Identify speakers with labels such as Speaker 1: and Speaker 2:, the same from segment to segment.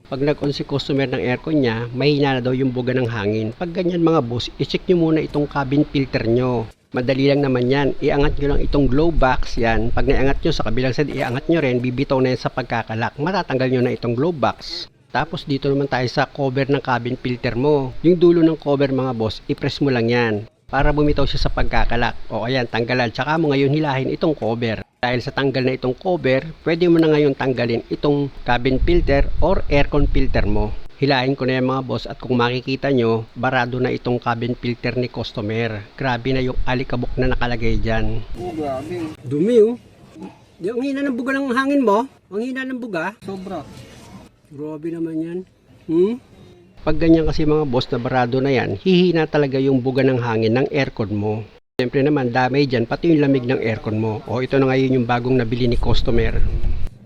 Speaker 1: Pag nag-on si customer ng aircon niya, mahina na daw yung buga ng hangin. Pag ganyan mga boss, i-check nyo muna itong cabin filter nyo. Madali lang naman yan. Iangat nyo lang itong glow box yan. Pag naiangat nyo sa kabilang side, iangat nyo rin, bibitaw na yan sa pagkakalak. Matatanggal nyo na itong glow box. Tapos dito naman tayo sa cover ng cabin filter mo. Yung dulo ng cover mga boss, i-press mo lang yan para bumitaw siya sa pagkakalak. O ayan, tanggalan. Tsaka mo ngayon hilahin itong cover. Dahil sa tanggal na itong cover, pwede mo na ngayon tanggalin itong cabin filter or aircon filter mo. Hilahin ko na yan mga boss, at kung makikita nyo, barado na itong cabin filter ni customer. Grabe na yung alikabok na nakalagay dyan.
Speaker 2: Oh, grabe.
Speaker 1: Dumi oh. Ang hina ng buga ng hangin mo. Ang hina ng buga.
Speaker 2: Sobra.
Speaker 1: Grabe naman yan. Pag ganyan kasi mga boss na barado na yan, hihina talaga yung buga ng hangin ng aircon mo. Siyempre naman, damay dyan, pati yung lamig ng aircon mo. O ito na ngayon yung bagong nabili ni customer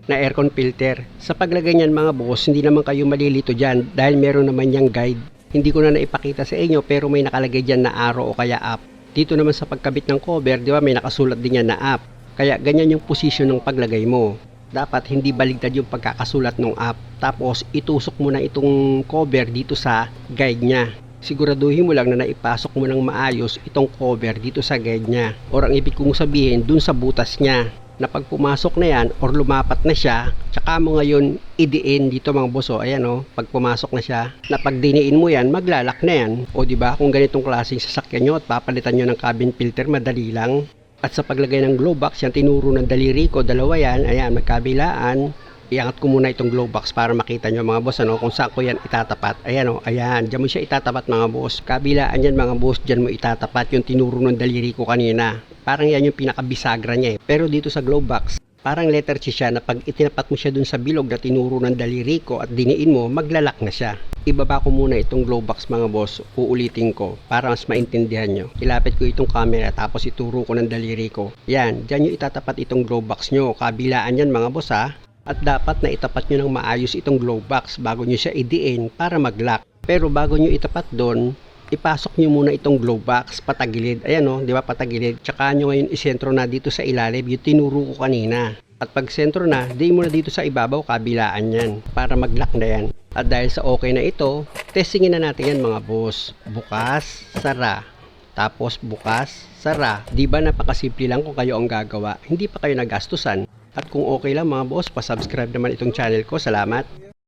Speaker 1: na aircon filter. Sa paglagay niyan mga boss, hindi naman kayo malilito dyan dahil meron naman yung guide. Hindi ko na naipakita sa inyo pero may nakalagay dyan na arrow o kaya up. Dito naman sa pagkabit ng cover, di ba may nakasulat din yan na up. Kaya ganyan yung position ng paglagay mo. Dapat hindi baligtad yung pagkakasulat ng up. Tapos itusok mo na itong cover dito sa guide niya. Siguraduhin mo lang na naipasok mo ng maayos itong cover dito sa guide niya. Or ang ibig kong sabihin dun sa butas niya. Na pag pumasok na yan or lumapat na siya, tsaka mo ngayon idiin dito mga boss. O ayan o, pag pumasok na siya, na pag diniin mo yan, maglalak na yan. O diba, kung ganitong klaseng sasakyan nyo at papalitan nyo ng cabin filter, madali lang. At sa paglagay ng glow box, yan tinuro ng daliri ko, dalawa yan, ayan, magkabilaan. Iangat ko muna itong glow box para makita nyo mga boss ano, kung saan ko yan itatapat. Ayan o, ayan, dyan mo siya itatapat mga boss. Kabilaan yan mga boss, dyan mo itatapat yung tinuro ng daliri ko kanina. Parang yan yung pinakabisagra niya eh. Pero dito sa glow box, parang letter C siya na pag itinapat mo siya dun sa bilog na tinuro ng daliri ko at diniin mo, maglalak na siya. Ibaba ko muna itong glow box mga boss, uulitin ko para mas maintindihan nyo. Ilapit ko itong camera tapos ituro ko ng daliri ko. Yan, dyan yung itatapat itong glow box nyo. Kabilaan yan mga boss ha. At dapat na itapat nyo ng maayos itong glow box bago nyo siya idiin para mag-lock. Pero bago nyo itapat doon, ipasok nyo muna itong glow box patagilid. Ayan o, di ba patagilid? Tsaka nyo ngayon isentro na dito sa ilalim yung tinuro ko kanina. At pag sentro na, di mo na dito sa ibabaw, kabilaan yan para mag-lock na yan. At dahil sa okay na ito, testingin na natin yan mga boss. Bukas, sara. Tapos bukas, sara. Di ba napakasimple lang kung kayo ang gagawa? Hindi pa kayo nagastusan. At kung okay lang mga boss, pasubscribe naman itong channel ko. Salamat.